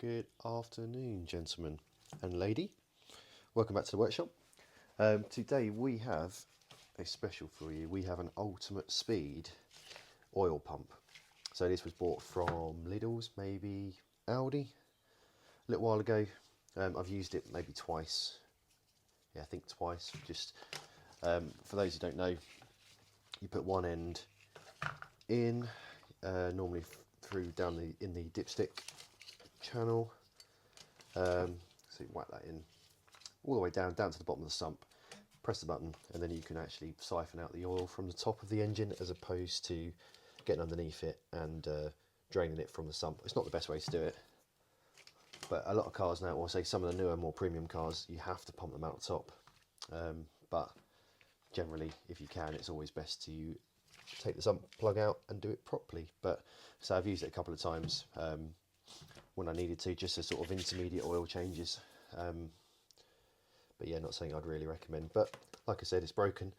Good afternoon, gentlemen and lady. Welcome back to the workshop. Today we have a special for you. We have an ultimate speed oil pump. So this was bought from Lidl's, maybe Aldi, a little while ago. I've used it maybe twice. Yeah, I think twice. Just for those who don't know, you put one end in, normally through down in the dipstick channel. So you whack that in all the way down to the bottom of the sump, press the button, and then you can actually siphon out the oil from the top of the engine as opposed to getting underneath it and draining it from the sump. It's not the best way to do it, but a lot of cars now, or say some of the newer, more premium cars, you have to pump them out the top. But generally, if you can, it's always best to take the sump plug out and do it properly. But so I've used it a couple of times when I needed to, just as sort of intermediate oil changes. But yeah, not something I'd really recommend. But like I said, it's broken.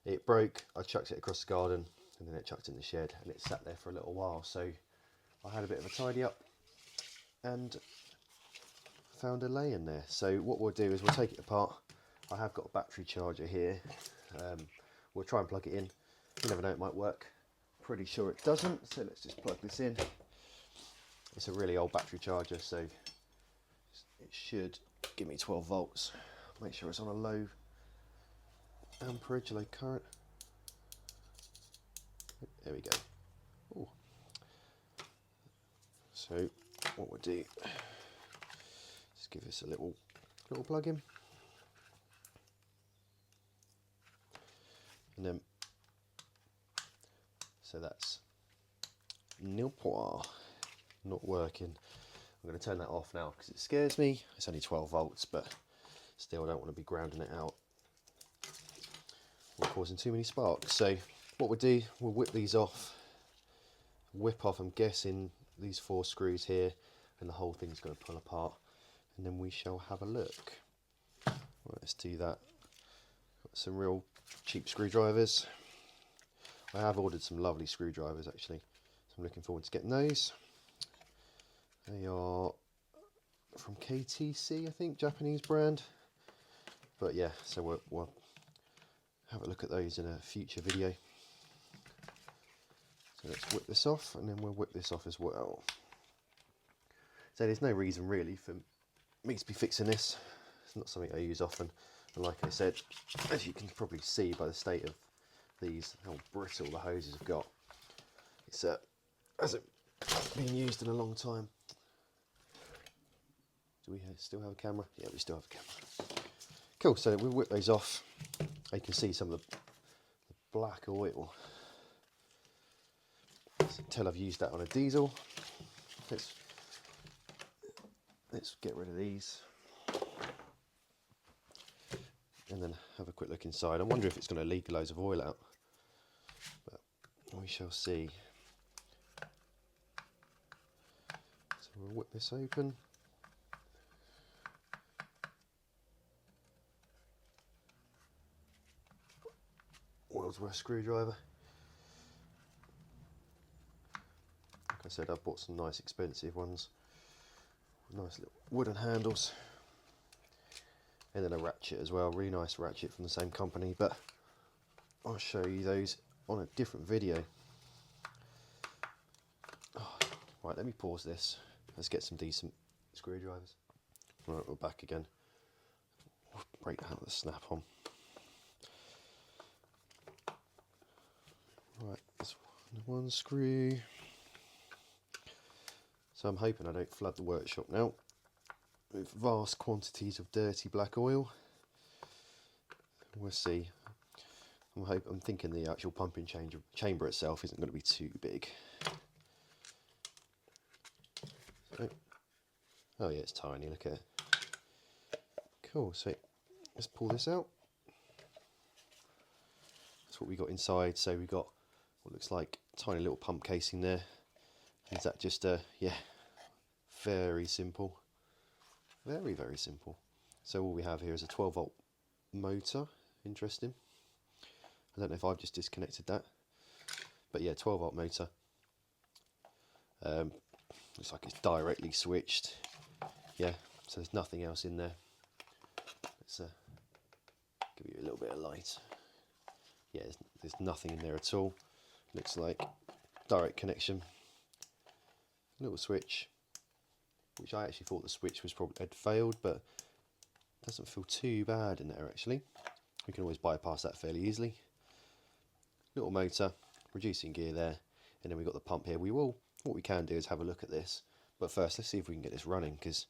It broke, I chucked it across the garden, and then it chucked in the shed, and it sat there for a little while. So I had a bit of a tidy up and found a lay in there. So what we'll do is we'll take it apart. I have got a battery charger here. We'll try and plug it in. You never know, it might work. Pretty sure it doesn't, so let's just plug this in. It's a really old battery charger, so it should give me 12 volts. Make sure it's on a low amperage, low current. There we go. Ooh. So what we'll do, just give this a little plug in, and then so that's nil point, not working. I'm going to turn that off now because it scares me. It's only 12 volts, but still I don't want to be grounding it out or causing too many sparks. So what we'll do, we'll whip these off, I'm guessing, these 4 screws here, and the whole thing's going to pull apart, and then we shall have a look. Right, let's do that. Got some real cheap screwdrivers. I have ordered some lovely screwdrivers actually, so I'm looking forward to getting those. They are from KTC, I think, Japanese brand. But yeah, so we'll have a look at those in a future video. So let's whip this off, and then we'll whip this off as well. So there's no reason really for me to be fixing this. It's not something I use often. And like I said, as you can probably see by the state of these, how brittle the hoses have got. It's hasn't been used in a long time. Do we still have a camera? Yeah, we still have a camera. Cool, so we'll whip those off. You can see some of the black oil. Until I've used that on a diesel. Let's get rid of these. And then have a quick look inside. I wonder if it's going to leak loads of oil out. But we shall see. So we'll whip this open. World's worst screwdriver. Like I said, I've bought some nice expensive ones. Nice little wooden handles. And then a ratchet as well, really nice ratchet from the same company, but I'll show you those on a different video. Oh, right, let me pause this. Let's get some decent screwdrivers. Right, we're back again. Break out the snap on. Right, there's one screw. So I'm hoping I don't flood the workshop now with vast quantities of dirty black oil. We'll see. I'm thinking the actual pumping chamber itself isn't going to be too big. So, oh yeah, it's tiny, look at it. Cool, so let's pull this out. That's what we got inside. So we got what looks like a tiny little pump casing there. Is that just yeah, very simple. Very, very simple. So all we have here is a 12 volt motor. Interesting. I don't know if I've just disconnected that. But yeah, 12 volt motor. Looks like it's directly switched Yeah, so there's nothing else in there. Let's give you a little bit of light. Yeah, there's nothing in there at all. Looks like direct connection. Little switch, which I actually thought the switch was probably had failed, but doesn't feel too bad in there actually. We can always bypass that fairly easily. Little motor, reducing gear there, and then we've got the pump here. What we can do is have a look at this, but first let's see if we can get this running, because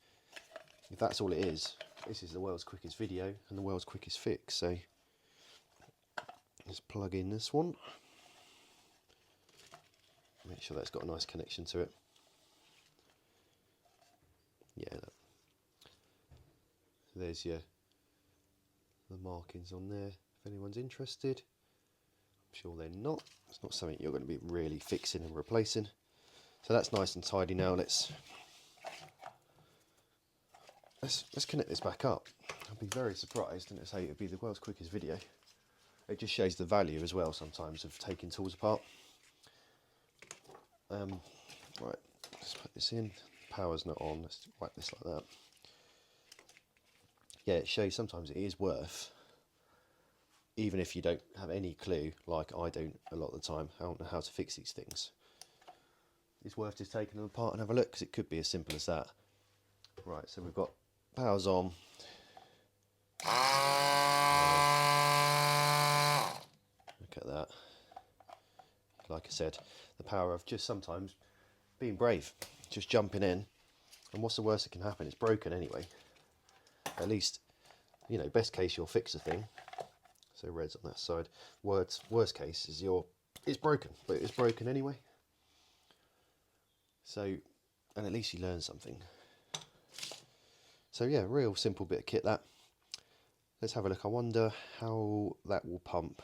if that's all it is, this is the world's quickest video and the world's quickest fix. So let's plug in this one. Make sure that's got a nice connection to it. Yeah, there's the markings on there if anyone's interested. I'm sure they're not. It's not something you're going to be really fixing and replacing. So that's nice and tidy now. Let's connect this back up. I'd be very surprised, and say it'd be the world's quickest video. It just shows the value as well sometimes of taking tools apart. Right, let's put this in. Power's not on. Let's wipe this like that. Yeah, it shows sometimes it is worth, even if you don't have any clue, like I don't a lot of the time, I don't know how to fix these things. It's worth just taking them apart and have a look, because it could be as simple as that. Right, so we've got power's on. Look at that. Like I said, the power of just sometimes being brave, just jumping in, and what's the worst that can happen? It's broken anyway. At least, you know, best case you'll fix the thing. So red's on that side. Worst case is it's broken, but it's broken anyway. So, and at least you learn something. So yeah, real simple bit of kit that. Let's have a look. I wonder how that will pump.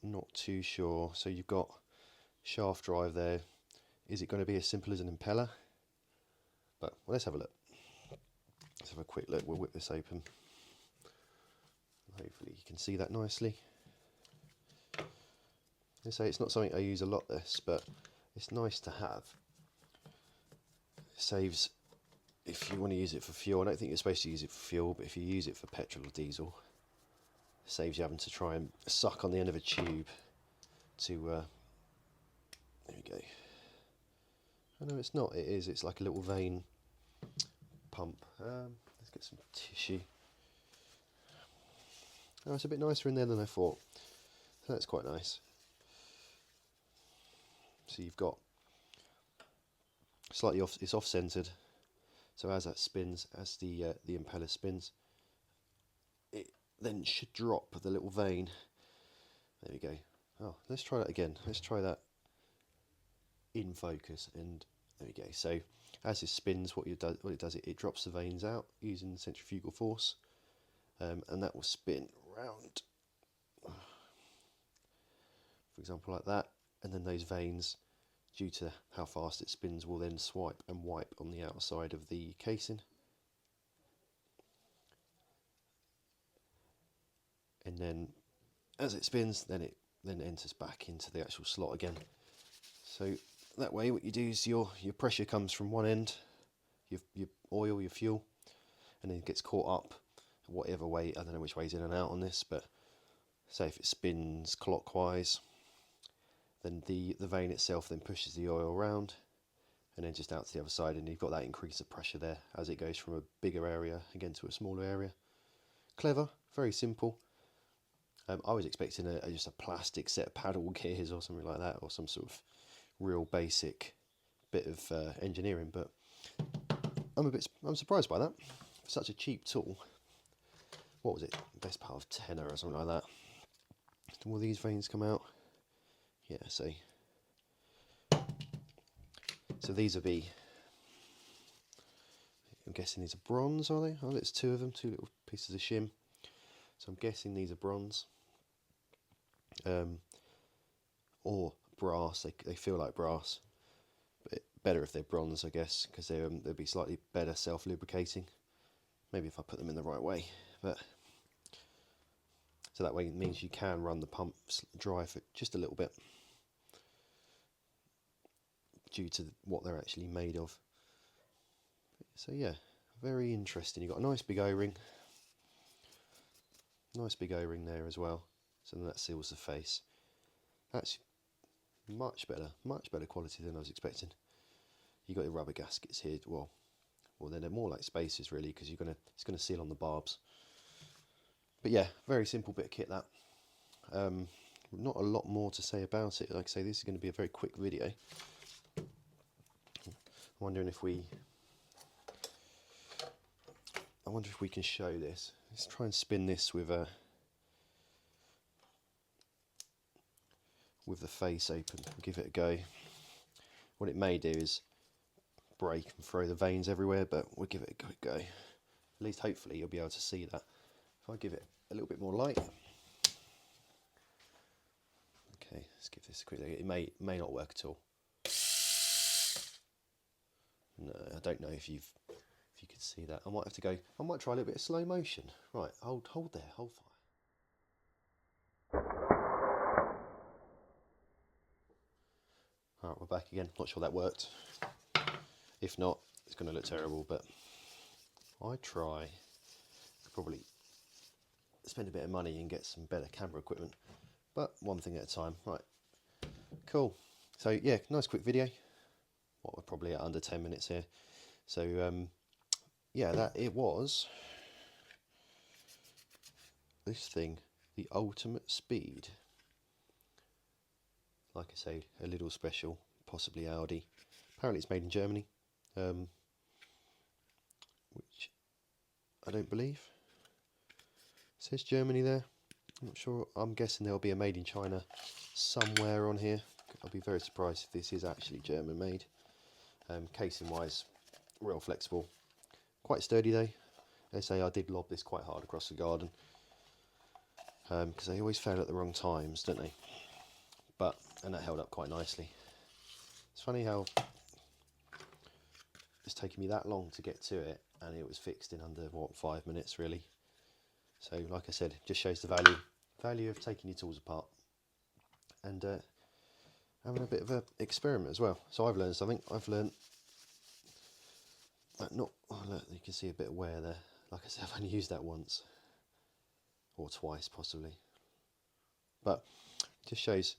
Not too sure. So you've got shaft drive there. Is it going to be as simple as an impeller? But well, let's have a look. Let's have a quick look. We'll whip this open. Hopefully you can see that nicely. I say it's not something I use a lot, this, but it's nice to have. It saves, if you want to use it for fuel, I don't think you're supposed to use it for fuel, but if you use it for petrol or diesel, it saves you having to try and suck on the end of a tube to, there we go. Oh no, it's not, it is, it's like a little vein pump. Let's get some tissue. Oh, it's a bit nicer in there than I thought. So that's quite nice. So you've got slightly off, it's off-centered. So as that spins, as the impeller spins, it then should drop the little vein. There we go. Oh, let's try that again. Let's try that in focus, and there we go. So as it spins, what it does, it drops the veins out using centrifugal force, and that will spin round, for example, like that, and then those veins, due to how fast it spins, will then swipe and wipe on the outside of the casing. And then as it spins, then it enters back into the actual slot again. So that way what you do is your pressure comes from one end, your oil, your fuel, and then it gets caught up whatever way. I don't know which way's in and out on this, but say if it spins clockwise, then the vein itself then pushes the oil around and then just out to the other side, and you've got that increase of pressure there as it goes from a bigger area again to a smaller area. Clever, very simple. I was expecting just a plastic set of paddle gears or something like that, or some sort of real basic bit of engineering, but I'm surprised by that. For such a cheap tool, what was it? Best part of tenner or something like that. Will these veins come out? Yeah, see. So these will be, I'm guessing these are bronze, are they? Oh, there's two of them, two little pieces of shim. So I'm guessing these are bronze. Or brass, they feel like brass. But better if they're bronze, I guess, because they'll be slightly better self-lubricating. Maybe if I put them in the right way. But so that way it means you can run the pumps dry for just a little bit, due to what they're actually made of. So yeah, very interesting. You've got a nice big O-ring. Nice big O-ring there as well. So then that seals the face. That's much better quality than I was expecting. You got your rubber gaskets here. Well, then they're more like spacers really, because it's gonna seal on the barbs. But yeah, very simple bit of kit that. Not a lot more to say about it. Like I say, this is going to be a very quick video. I'm wondering if I wonder if we can show this. Let's try and spin this with the face open. Give it a go. What it may do is break and throw the veins everywhere, but we'll give it a quick go. At least hopefully you'll be able to see that. If I give it a little bit more light. Okay, let's give this a quick look. It may not work at all. No, I don't know if you could see that. I might have to go. I might try a little bit of slow motion. Right, hold there, hold fire. Alright, we're back again. Not sure that worked. If not, it's going to look terrible, but I try. Could probably spend a bit of money and get some better camera equipment, but one thing at a time. Right, cool. So yeah, nice quick video. What, we're probably at under 10 minutes here. So yeah, that it was this thing, the ultimate speed. Like I say, a little special, possibly Audi. Apparently it's made in Germany, which I don't believe. It says Germany there. I'm not sure. I'm guessing there'll be a made in China somewhere on here. I'll be very surprised if this is actually German made. Casing wise, real flexible. Quite sturdy though. They say I did lob this quite hard across the garden. Because they always fail at the wrong times, don't they? And that held up quite nicely. It's funny how it's taken me that long to get to it, and it was fixed in under, what, 5 minutes really. So like I said, just shows the value of taking your tools apart and having a bit of an experiment as well. So I've learned something. I've learned that look, you can see a bit of wear there. Like I said, I've only used that once or twice possibly, but it just shows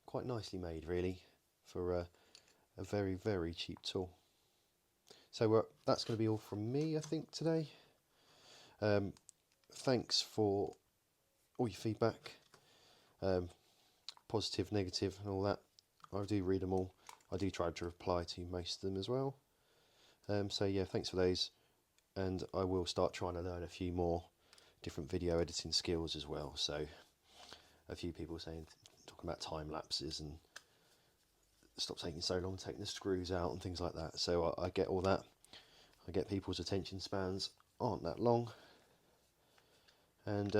quite nicely made really for a very, very cheap tool. So that's going to be all from me, I think, today. Thanks for all your feedback, positive, negative and all that. I do read them all. I do try to reply to most of them as well. So yeah, thanks for those, and I will start trying to learn a few more different video editing skills as well. So a few people talking about time lapses and stop taking so long taking the screws out and things like that. So I get all that. I get people's attention spans aren't that long, and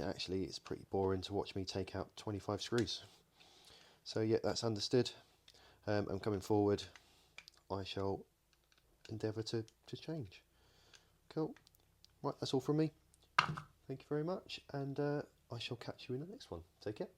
actually it's pretty boring to watch me take out 25 screws. So yeah, that's understood. And coming forward, I shall endeavour to change. Cool. Right, that's all from me. Thank you very much, and I shall catch you in the next one. Take care.